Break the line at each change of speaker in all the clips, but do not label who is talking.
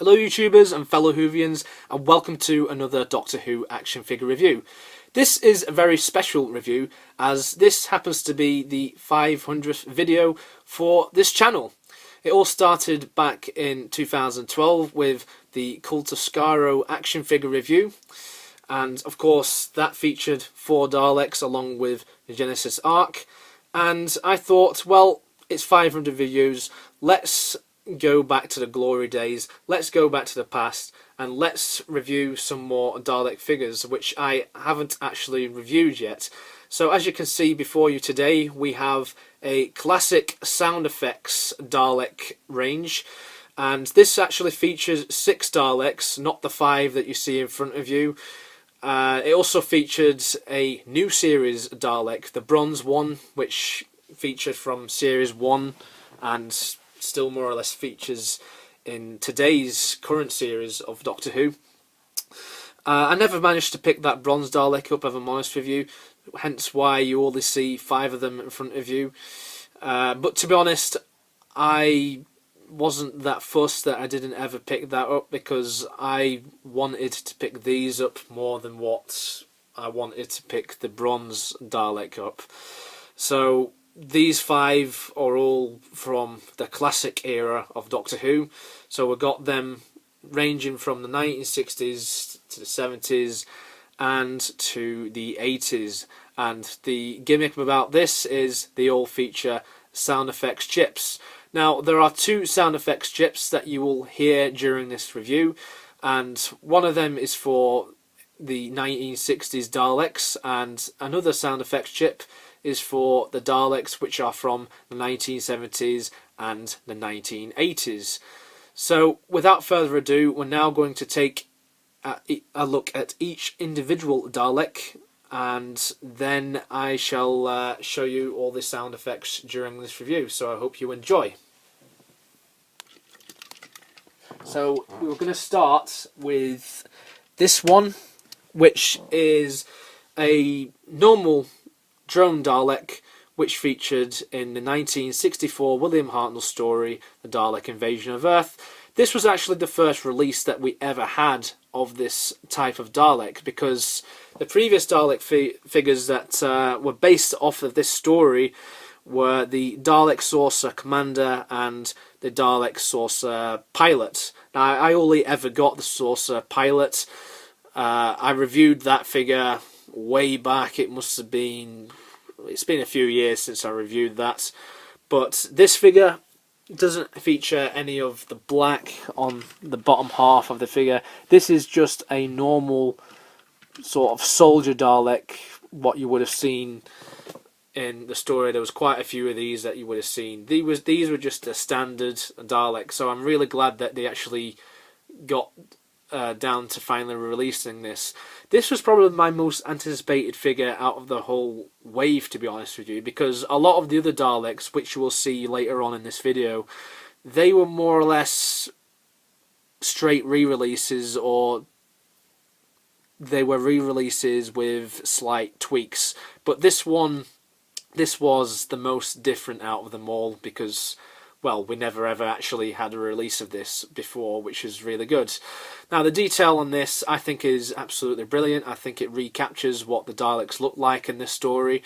Hello YouTubers and fellow Whovians, and welcome to another Doctor Who action figure review. This is a very special review as this happens to be the 500th video for this channel. It all started back in 2012 with the Cult of Skaro action figure review, and of course that featured 4 Daleks along with the Genesis Arc, and I thought, well, it's 500 videos, let's go back to the glory days, let's go back to the past, and let's review some more Dalek figures, which I haven't actually reviewed yet. So as you can see before you today, we have a classic sound effects Dalek range, and this actually features 6 Daleks, not the 5 that you see in front of you. It also featured a new series Dalek, the Bronze one, which featured from series 1 and still more or less features in today's current series of Doctor Who. I never managed to pick that Bronze Dalek up, if I'm honest with you, hence why you only see 5 of them in front of you. But to be honest, I wasn't that fussed that I didn't ever pick that up, because I wanted to pick these up more than what I wanted to pick the Bronze Dalek up. So these 5 are all from the classic era of Doctor Who. So we got them ranging from the 1960s to the 70s and to the 80s. And the gimmick about this is they all feature sound effects chips. Now there are 2 sound effects chips that you will hear during this review, and one of them is for the 1960s Daleks, and another sound effects chip is for the Daleks, which are from the 1970s and the 1980s. So without further ado, we're now going to take a look at each individual Dalek, and then I shall show you all the sound effects during this review, so I hope you enjoy. So we're going to start with this one, which is a normal drone Dalek, which featured in the 1964 William Hartnell story, The Dalek Invasion of Earth. This was actually the first release that we ever had of this type of Dalek, because the previous Dalek figures that were based off of this story were the Dalek Saucer Commander and the Dalek Saucer Pilot. Now, I only ever got the Saucer Pilot. I reviewed that figure way back. It's been a few years since I reviewed that, but this figure doesn't feature any of the black on the bottom half of the figure. This is just a normal sort of soldier Dalek, what you would have seen in the story. There was quite a few of these that you would have seen. These were just a standard Dalek, so I'm really glad that they actually got down to finally releasing this. This was probably my most anticipated figure out of the whole wave, to be honest with you, because a lot of the other Daleks, which you will see later on in this video, they were more or less straight re-releases, or they were re-releases with slight tweaks. But this one, this was the most different out of them all, because, well, we never ever actually had a release of this before, which is really good. Now, the detail on this, I think, is absolutely brilliant. I think it recaptures what the Daleks look like in this story.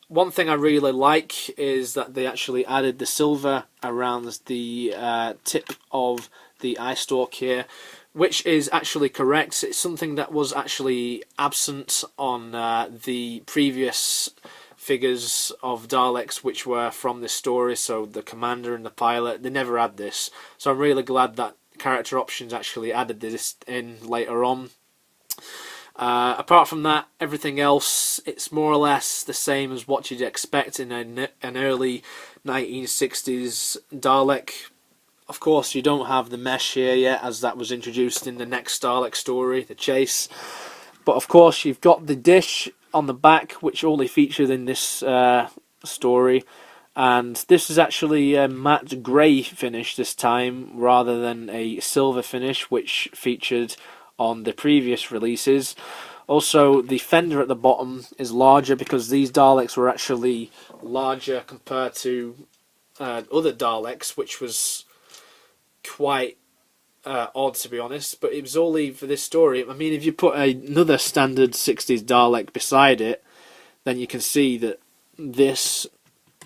One thing I really like is that they actually added the silver around the tip of the eye stalk here, which is actually correct. It's something that was actually absent on the previous figures of Daleks which were from this story, so the Commander and the Pilot. They never had this, so I'm really glad that Character Options actually added this in later on. Apart from that, everything else, it's more or less the same as what you'd expect in an early 1960s Dalek. Of course, you don't have the mesh here yet, as that was introduced in the next Dalek story, The Chase. But of course, you've got the dish on the back, which only featured in this story, and this is actually a matte grey finish this time, rather than a silver finish, which featured on the previous releases. Also, the fender at the bottom is larger, because these Daleks were actually larger compared to other Daleks, which was quite odd, to be honest, but it was only for this story. I mean, if you put another standard 60s Dalek beside it, then you can see that this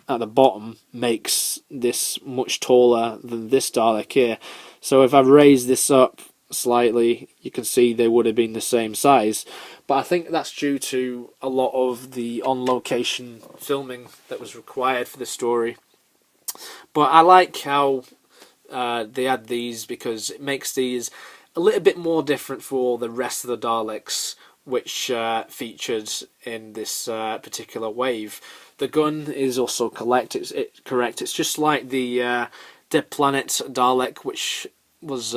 at the bottom makes this much taller than this Dalek here. So if I raise this up slightly, you can see they would have been the same size. But I think that's due to a lot of the on-location filming that was required for the story. But I like how they add these, because it makes these a little bit more different for the rest of the Daleks which featured in this particular wave. The gun is also correct. It's just like the Planet Dalek, which was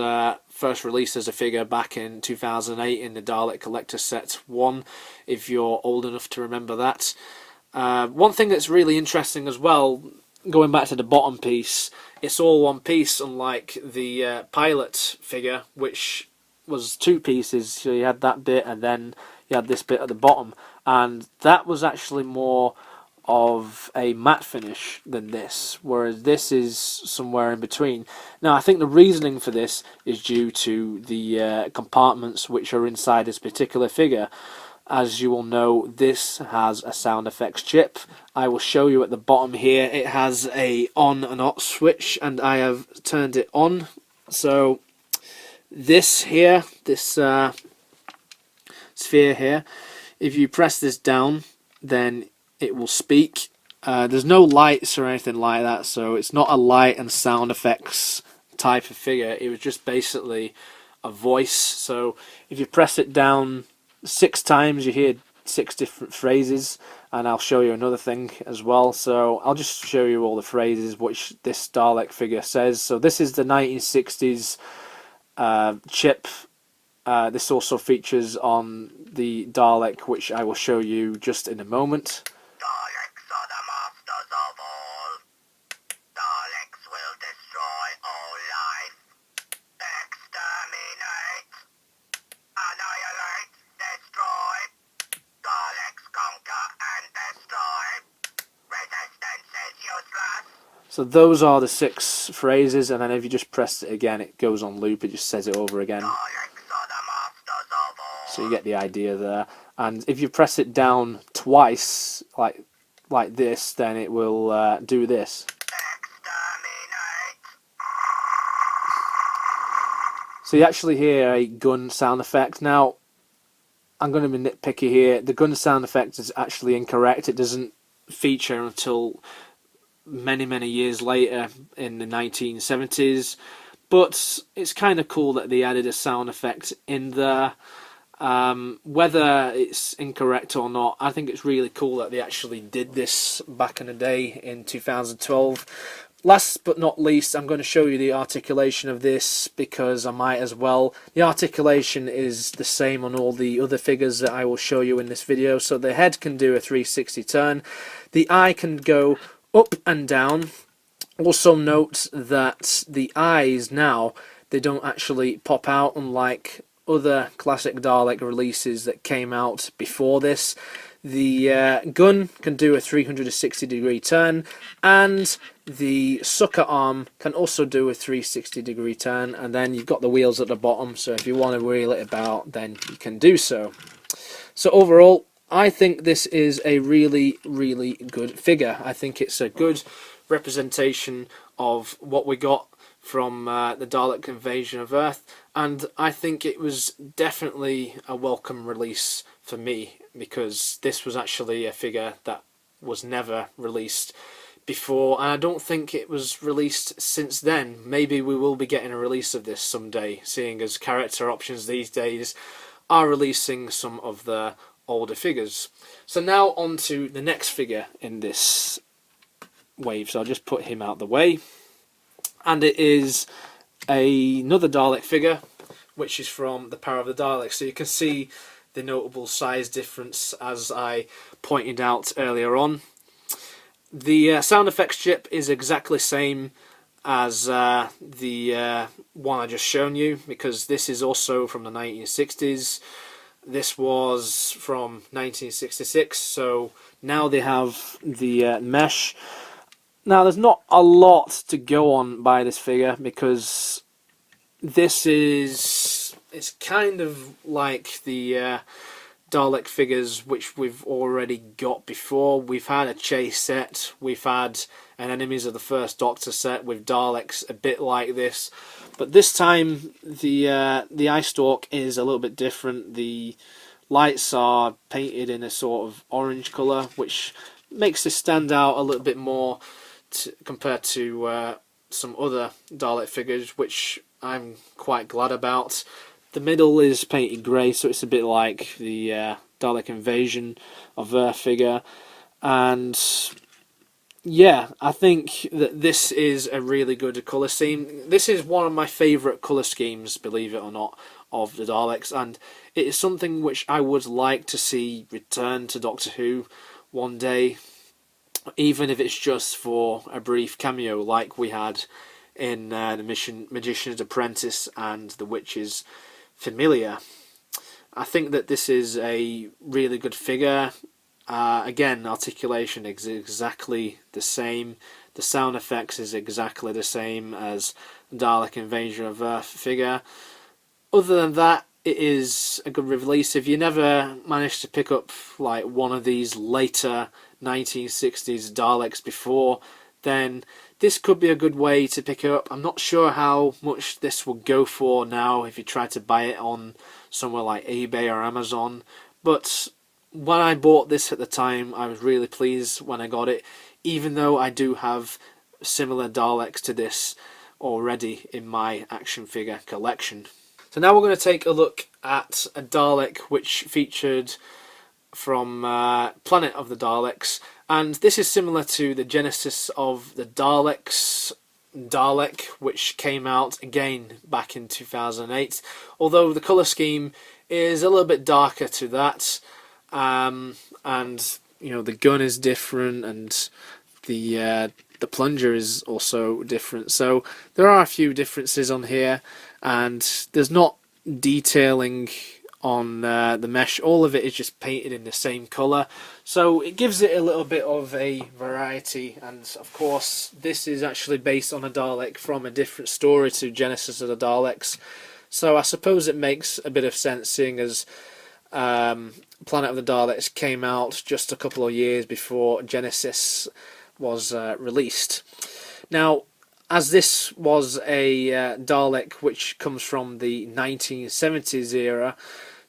first released as a figure back in 2008 in the Dalek Collector Set 1, if you're old enough to remember that. One thing that's really interesting as well, going back to the bottom piece, it's all one piece, unlike the pilot figure, which was two pieces. So you had that bit and then you had this bit at the bottom, and that was actually more of a matte finish than this, whereas this is somewhere in between. Now I think the reasoning for this is due to the compartments which are inside this particular figure. As you will know, this has a sound effects chip. I will show you at the bottom here, it has a on and off switch, and I have turned it on. So this here, this sphere here, if you press this down, then it will speak. There's no lights or anything like that, so it's not a light and sound effects type of figure. It was just basically a voice. So if you press it down 6 times, you hear 6 different phrases, and I'll show you another thing as well. So I'll just show you all the phrases which this Dalek figure says. So this is the 1960s chip. This also features on the Dalek, which I will show you just in a moment.
Daleks are the masters of all. Daleks will destroy all life. Exterminate. Annihilate. Destroy. Daleks conquer and destroy. Resistance is useless.
So those are the 6 phrases, and then if you just press it again, it goes on loop. It just says it over again.
Daleks are the masters of all.
So you get the idea there. And if you press it down twice, like this, then it will do this.
Exterminate.
So you actually hear a gun sound effect. Now, I'm going to be nitpicky here. The gun sound effect is actually incorrect. It doesn't feature until many years later in the 1970s. But it's kind of cool that they added a sound effect in there. Whether it's incorrect or not, I think it's really cool that they actually did this back in the day in 2012. Last but not least, I'm going to show you the articulation of this, because I might as well. The articulation is the same on all the other figures that I will show you in this video. So the head can do a 360 turn, the eye can go up and down. Also note that the eyes now, they don't actually pop out, unlike other classic Dalek releases that came out before this. The gun can do a 360 degree turn, and the sucker arm can also do a 360 degree turn, and then you've got the wheels at the bottom, so if you want to wheel it about, then you can do so. So overall, I think this is a really good figure. I think it's a good representation of what we got from the Dalek invasion of Earth, and I think it was definitely a welcome release for me, because this was actually a figure that was never released before, and I don't think it was released since then. Maybe we will be getting a release of this someday, seeing as character options these days are releasing some of the older figures. So now on to the next figure in this wave, so I'll just put him out the way. And it is another Dalek figure, which is from the Power of the Daleks. So you can see the notable size difference, as I pointed out earlier on. The sound effects chip is exactly the same as the one I just shown you, because this is also from the 1960s. This was from 1966, so now they have the mesh. Now, there's not a lot to go on by this figure, because this is, it's kind of like the Dalek figures which we've already got before. We've had a Chase set, we've had an Enemies of the First Doctor set with Daleks a bit like this, but this time the Eye Stalk is a little bit different. The lights are painted in a sort of orange colour, which makes this stand out a little bit more compared to some other Dalek figures, which I'm quite glad about. The middle is painted grey, so it's a bit like the Dalek Invasion of Earth figure. And yeah, I think that this is a really good colour scheme. This is one of my favourite colour schemes, believe it or not, of the Daleks, and it is something which I would like to see return to Doctor Who one day, even if it's just for a brief cameo like we had in the Magician's Apprentice and The Witch's Familiar. I think that this is a really good figure. Again, articulation is exactly the same. The sound effects is exactly the same as Dalek Invasion of Earth figure. Other than that, it is a good release. If you never managed to pick up like one of these later 1960s Daleks before, then this could be a good way to pick it up. I'm not sure how much this will go for now if you try to buy it on somewhere like eBay or Amazon, but when I bought this at the time, I was really pleased when I got it, even though I do have similar Daleks to this already in my action figure collection. So now we're going to take a look at a Dalek which featured from Planet of the Daleks, and this is similar to the Genesis of the Daleks Dalek, which came out again back in 2008, although the colour scheme is a little bit darker to that, and you know, the gun is different, and the plunger is also different, so there are a few differences on here, and there's not detailing on the mesh. All of it is just painted in the same colour, so it gives it a little bit of a variety. And of course this is actually based on a Dalek from a different story to Genesis of the Daleks, so I suppose it makes a bit of sense, seeing as Planet of the Daleks came out just a couple of years before Genesis was released. Now, as this was a Dalek which comes from the 1970s era,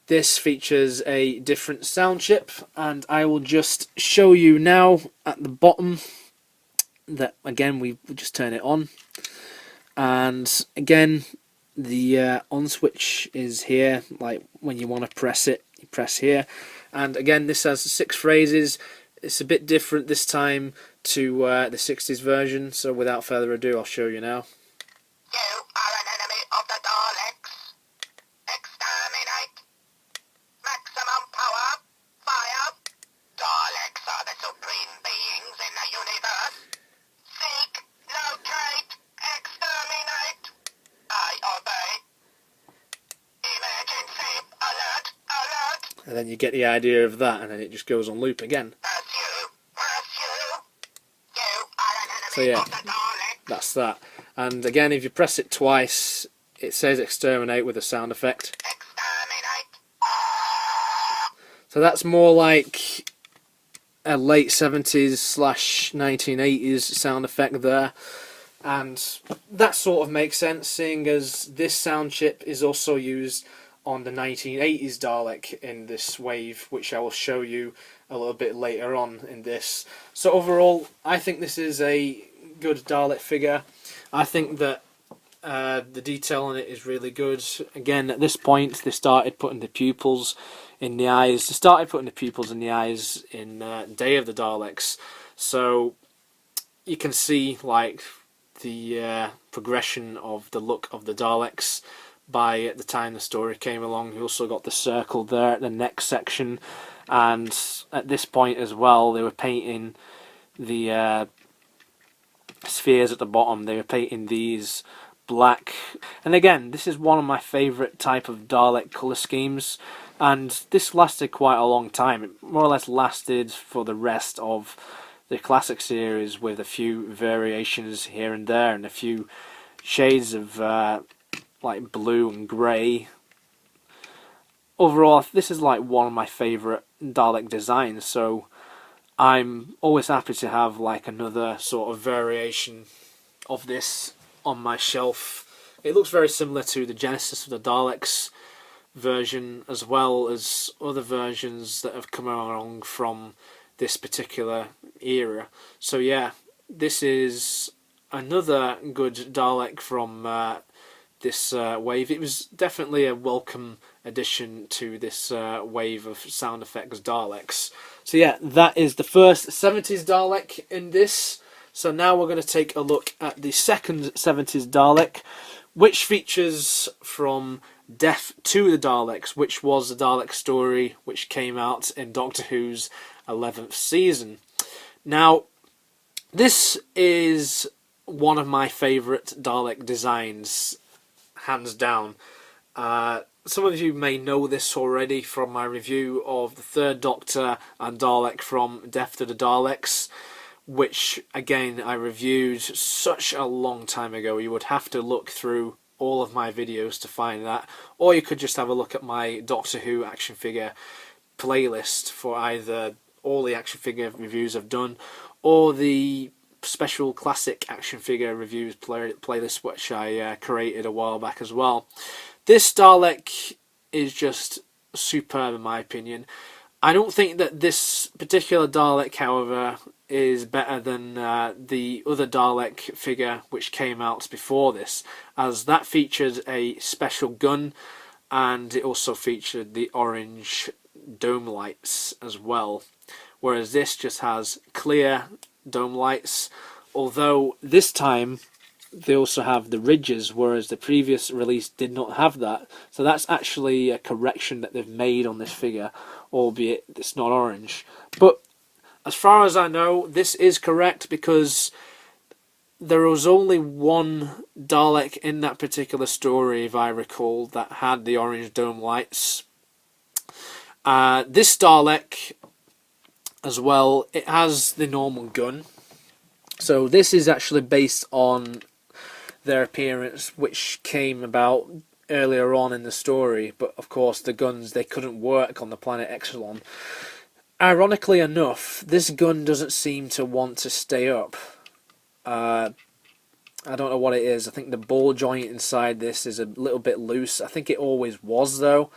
this features a different sound chip, and I will just show you now at the bottom that, again, we just turn it on, and again the on switch is here. Like when you want to press it, you press here, and again this has 6 phrases. It's a bit different this time to the 60s version, so without further ado I'll show you now.
You are an enemy of the Daleks. Exterminate. Maximum power. Fire. Daleks are the supreme beings in the universe. Seek, locate, exterminate. I obey. Emergency. Alert. Alert.
And then you get the idea of that, and then it just goes on loop again.
Pursue. Pursue. You are an enemy
So yeah,
of the Daleks.
that's that. And again, if you press it twice, it says exterminate with a sound effect.
Exterminate.
So that's more like a late 70s / 1980s sound effect there. And that sort of makes sense, seeing as this sound chip is also used on the 1980s Dalek in this wave, which I will show you a little bit later on in this. So overall, I think this is a good Dalek figure. I think that the detail on it is really good. Again, at this point, they started putting the pupils in the eyes. They started putting the pupils in the eyes in Day of the Daleks. So you can see like the progression of the look of the Daleks by the time the story came along. You also got the circle there at the neck section, and at this point as well they were painting the spheres at the bottom. They were painting these black, and again this is one of my favourite type of Dalek colour schemes, and this lasted quite a long time. It more or less lasted for the rest of the classic series, with a few variations here and there and a few shades of like blue and grey. Overall, this is like one of my favourite Dalek designs, so I'm always happy to have like another sort of variation of this on my shelf. It looks very similar to the Genesis of the Daleks version, as well as other versions that have come along from this particular era. So yeah, this is another good Dalek from this wave. It was definitely a welcome addition to this wave of sound effects Daleks. So yeah, that is the first 70s Dalek in this. So now we're going to take a look at the second 70s Dalek, which features from Death to the Daleks, which was the Dalek story which came out in Doctor Who's 11th season. Now, this is one of my favourite Dalek designs, hands down. Some of you may know this already from my review of the Third Doctor and Dalek from Death to the Daleks, which again I reviewed such a long time ago. You would have to look through all of my videos to find that, or you could just have a look at my Doctor Who action figure playlist for either all the action figure reviews I've done or the special classic action figure reviews playlist which I created a while back as well. This Dalek is just superb in my opinion. I don't think that this particular Dalek, however, is better than the other Dalek figure which came out before this, as that featured a special gun and it also featured the orange dome lights as well, whereas this just has clear dome lights, although this time they also have the ridges, whereas the previous release did not have that. So that's actually a correction that they've made on this figure, albeit it's not orange. But as far as I know, this is correct, because there was only one Dalek in that particular story, if I recall, that had the orange dome lights. This Dalek as well, it has the normal gun. So this is actually based on their appearance, which came about earlier on in the story, but of course the guns, they couldn't work on the planet Exelon. Ironically enough, this gun doesn't seem to want to stay up. I don't know what it is. I think the ball joint inside this is a little bit loose. I think it always was though,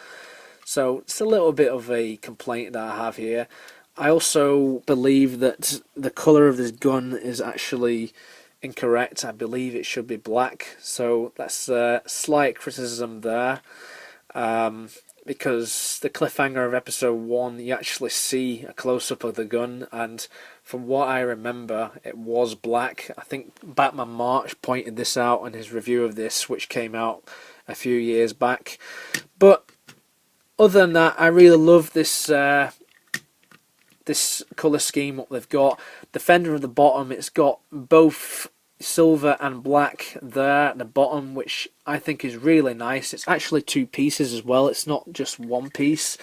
so it's a little bit of a complaint that I have here. I also believe that the colour of this gun is actually incorrect. I believe it should be black, so that's a slight criticism there, because the cliffhanger of episode 1, you actually see a close-up of the gun, and from what I remember it was black. I think Batman March pointed this out in his review of this, which came out a few years back. But other than that, I really love this this colour scheme, what they've got. The fender at the bottom, it's got both silver and black there at the bottom, which I think is really nice. It's actually two pieces as well, it's not just one piece.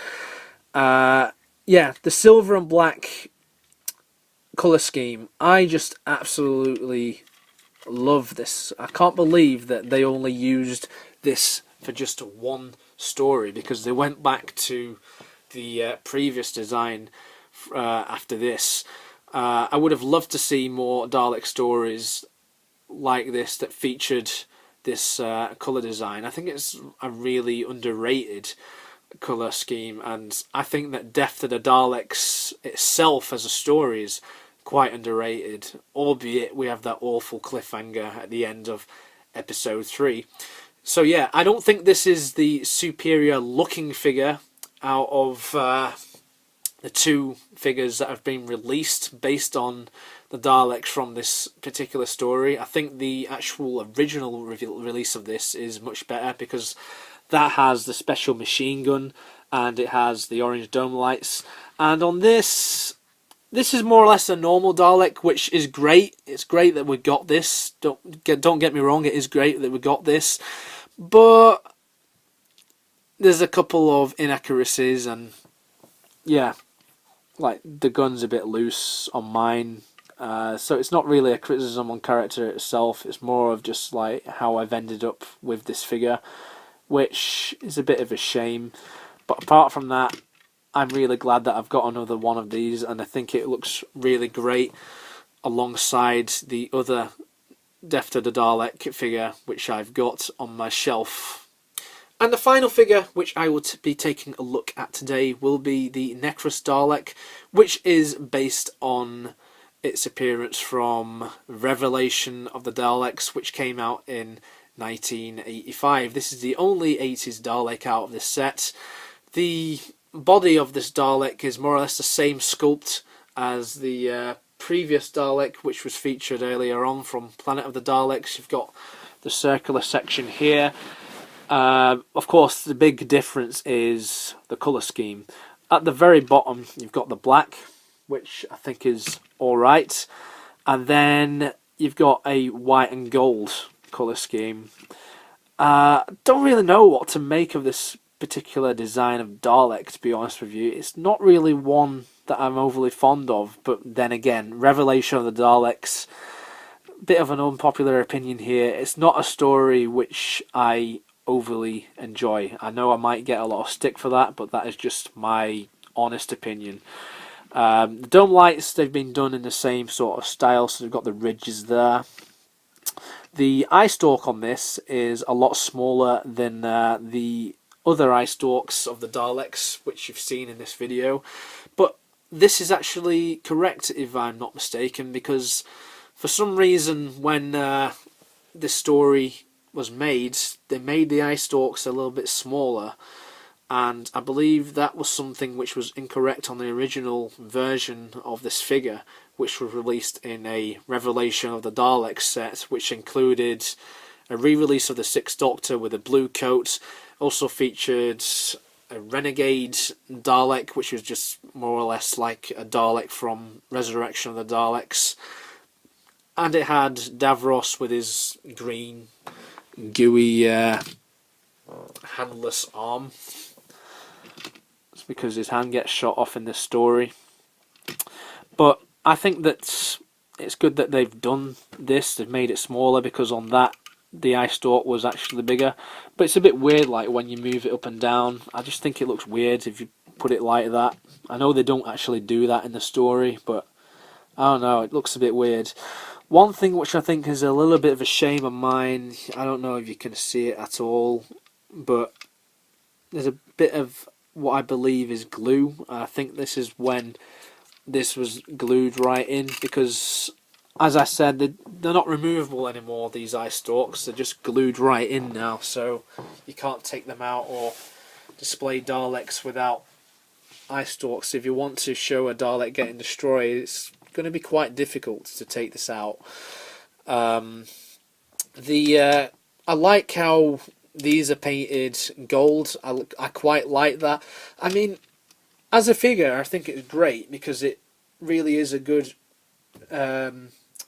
Yeah, the silver and black colour scheme, I just absolutely love this. I can't believe that they only used this for just one story, because they went back to the previous design after this. I would have loved to see more Dalek stories like this that featured this colour design. I think it's a really underrated colour scheme, and I think that Death to the Daleks itself as a story is quite underrated, albeit we have that awful cliffhanger at the end of episode 3. So yeah, I don't think this is the superior looking figure out of the two figures that have been released based on the Daleks from this particular story. I think the actual original release of this is much better, because that has the special machine gun and it has the orange dome lights. And on this is more or less a normal Dalek, which is great. It's great that we got this. Don't get me wrong, it is great that we got this. But there's a couple of inaccuracies, and yeah, like the gun's a bit loose on mine. So it's not really a criticism on character itself, it's more of just like how I've ended up with this figure, which is a bit of a shame. But apart from that, I'm really glad that I've got another one of these, and I think it looks really great alongside the other Death of the Dalek figure which I've got on my shelf. And the final figure which I will be taking a look at today will be the Necros Dalek, which is based on its appearance from Revelation of the Daleks, which came out in 1985. This is the only 80s Dalek out of this set. The body of this Dalek is more or less the same sculpt as the previous Dalek, which was featured earlier on from Planet of the Daleks. You've got the circular section here. Of course, the big difference is the colour scheme. At the very bottom, you've got the black, which I think is alright. And then you've got a white and gold colour scheme. Don't really know what to make of this particular design of Dalek, to be honest with you. It's not really one that I'm overly fond of, but then again, Revelation of the Daleks, bit of an unpopular opinion here. It's not a story which I overly enjoy. I know I might get a lot of stick for that, but that is just my honest opinion. The dome lights, they've been done in the same sort of style, so they've got the ridges there. The eye stalk on this is a lot smaller than the other eye stalks of the Daleks, which you've seen in this video. But this is actually correct, if I'm not mistaken, because for some reason when this story was made, they made the eye stalks a little bit smaller, and I believe that was something which was incorrect on the original version of this figure, which was released in a Revelation of the Daleks set, which included a re-release of the Sixth Doctor with a blue coat. Also featured a Renegade Dalek, which was just more or less like a Dalek from Resurrection of the Daleks. And it had Davros with his green, gooey, handless arm. It's because his hand gets shot off in this story. But I think that it's good that they've done this. They've made it smaller, because on that, the eye stalk was actually bigger. But it's a bit weird, like when you move it up and down. I just think it looks weird if you put it like that. I know they don't actually do that in the story, but I don't know, it looks a bit weird. One thing which I think is a little bit of a shame of mine, I don't know if you can see it at all, but there's a bit of what I believe is glue. I think this is when this was glued right in, because as I said, they're not removable anymore, these eye stalks. They're just glued right in now, so you can't take them out or display Daleks without eye stalks. If you want to show a Dalek getting destroyed, it's going to be quite difficult to take this out. I like how these are painted gold. I quite like that. I mean, as a figure, I think it's great, because it really is a good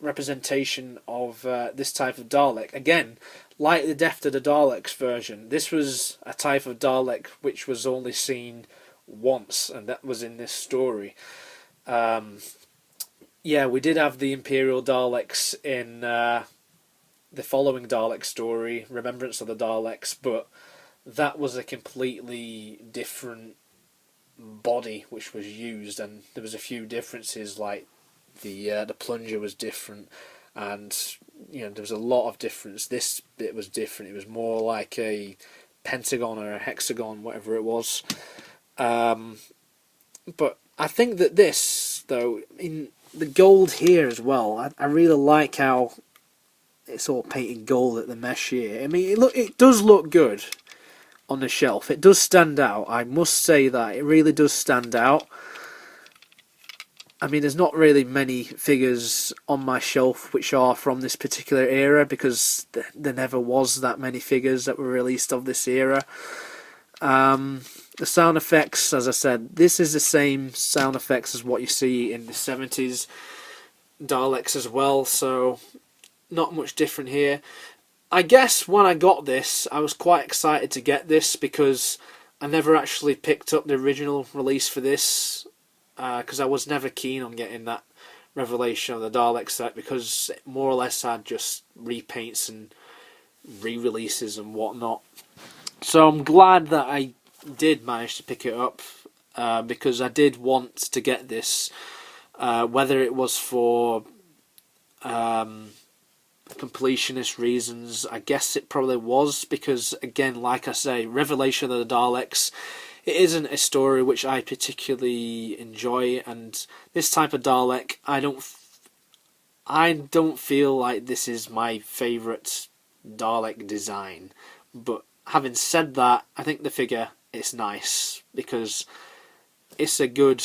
representation of this type of Dalek. Again, like the Death of the Daleks version, this was a type of Dalek which was only seen once, and that was in this story. Yeah, we did have the Imperial Daleks in the following Dalek story, Remembrance of the Daleks, but that was a completely different body which was used, and there was a few differences, like the plunger was different, and there was a lot of difference. This bit was different. It was more like a pentagon or a hexagon, whatever it was. But I think that this, though, in the gold here as well, I really like how it's all painted gold at the mesh here. I mean, it does look good on the shelf. It does stand out. I must say that. It really does stand out. I mean, there's not really many figures on my shelf which are from this particular era, because there never was that many figures that were released of this era. The sound effects, as I said, this is the same sound effects as what you see in the 70s Daleks as well, so not much different here. I guess when I got this, I was quite excited to get this, because I never actually picked up the original release for this, because I was never keen on getting that Revelation of the Daleks set, because it more or less had just repaints and re-releases and whatnot. So I'm glad that I did manage to pick it up, because I did want to get this, whether it was for completionist reasons. I guess it probably was, because again, like I say, Revelation of the Daleks, it isn't a story which I particularly enjoy, and this type of Dalek, I don't feel like this is my favourite Dalek design. But having said that, I think the figure is nice, because it's a good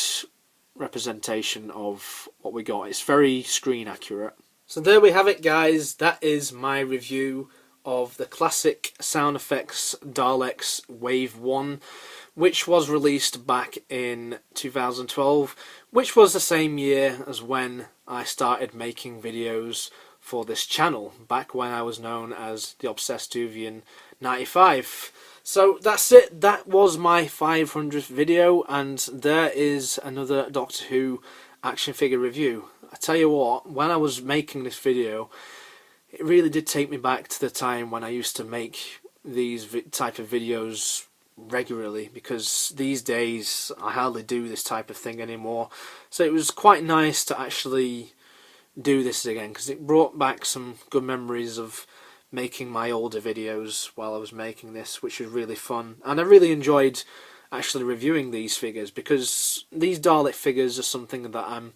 representation of what we got. It's very screen accurate. So there we have it, guys. That is my review of the classic Sound Effects Daleks Wave 1, which was released back in 2012, which was the same year as when I started making videos for this channel, back when I was known as the Obsessed Duvian 95. So that's it. That was my 500th video, and there is another Doctor Who action figure review. I tell you what, when I was making this video, it really did take me back to the time when I used to make these type of videos regularly, because these days I hardly do this type of thing anymore. So it was quite nice to actually do this again, because it brought back some good memories of making my older videos while I was making this, which was really fun. And I really enjoyed actually reviewing these figures, because these Dalek figures are something that I'm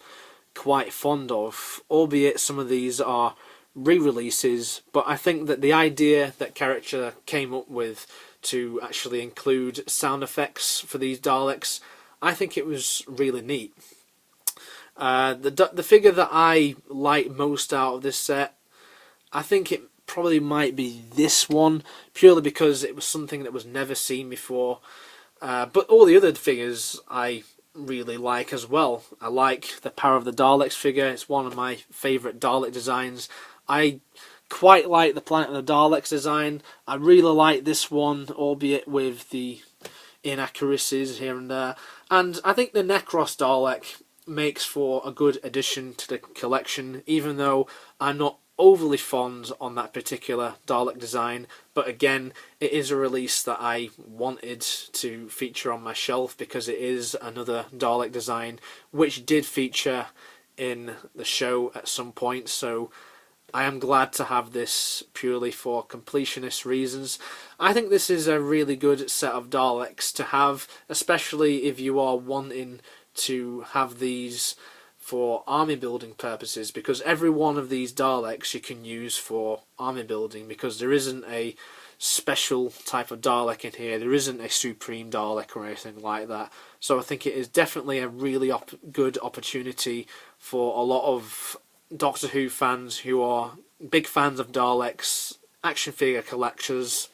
quite fond of, albeit some of these are re-releases. But I think that the idea that character came up with to actually include sound effects for these Daleks, I think it was really neat. The figure that I like most out of this set, I think it probably might be this one, purely because it was something that was never seen before. But all the other figures I really like as well. I like the Power of the Daleks figure. It's one of my favourite Dalek designs. I quite like the Planet of the Daleks design. I really like this one, albeit with the inaccuracies here and there. And I think the Necros Dalek makes for a good addition to the collection, even though I'm not overly fond on that particular Dalek design. But again, it is a release that I wanted to feature on my shelf, because it is another Dalek design which did feature in the show at some point. So I am glad to have this purely for completionist reasons. I think this is a really good set of Daleks to have, especially if you are wanting to have these for army building purposes, because every one of these Daleks you can use for army building, because there isn't a special type of Dalek in here. There isn't a Supreme Dalek or anything like that. So I think it is definitely a really good opportunity for a lot of Doctor Who fans who are big fans of Daleks, action figure collectors,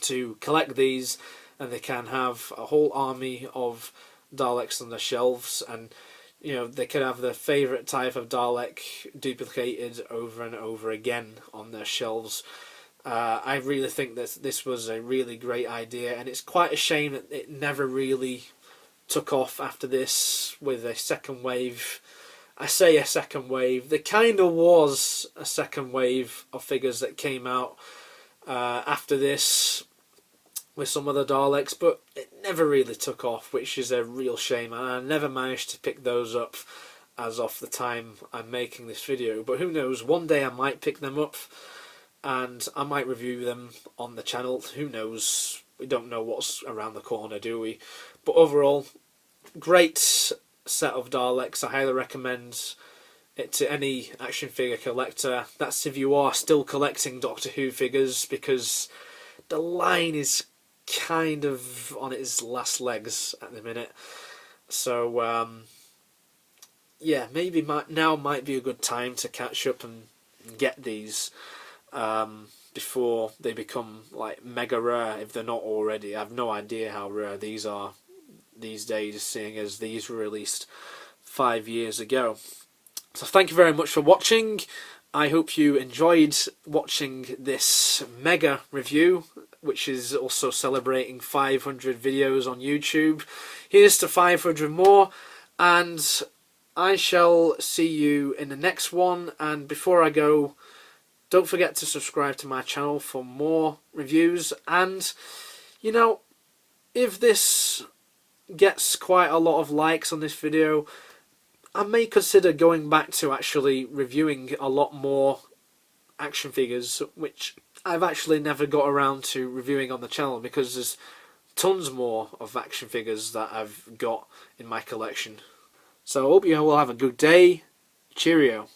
to collect these, and they can have a whole army of Daleks on their shelves, and you know, they can have their favourite type of Dalek duplicated over and over again on their shelves. I really think that this was a really great idea, and it's quite a shame that it never really took off after this with a second wave. I say a second wave. There kind of was a second wave of figures that came out after this with some other Daleks, but it never really took off, which is a real shame, and I never managed to pick those up as of the time I'm making this video. But who knows, one day I might pick them up and I might review them on the channel. Who knows, we don't know what's around the corner, do we? But overall, great set of Daleks. I highly recommend it to any action figure collector. That's if you are still collecting Doctor Who figures, because the line is kind of on its last legs at the minute. So yeah, maybe now might be a good time to catch up and get these before they become like mega rare, if they're not already. I have no idea how rare these are these days, seeing as these were released 5 years ago. So thank you very much for watching. I hope you enjoyed watching this mega review, which is also celebrating 500 videos on YouTube. Here's to 500 more, and I shall see you in the next one, and before I go, don't forget to subscribe to my channel for more reviews. And, you know, if this gets quite a lot of likes on this video, I may consider going back to actually reviewing a lot more action figures, which I've actually never got around to reviewing on the channel, because there's tons more of action figures that I've got in my collection. So I hope you will have a good day. Cheerio.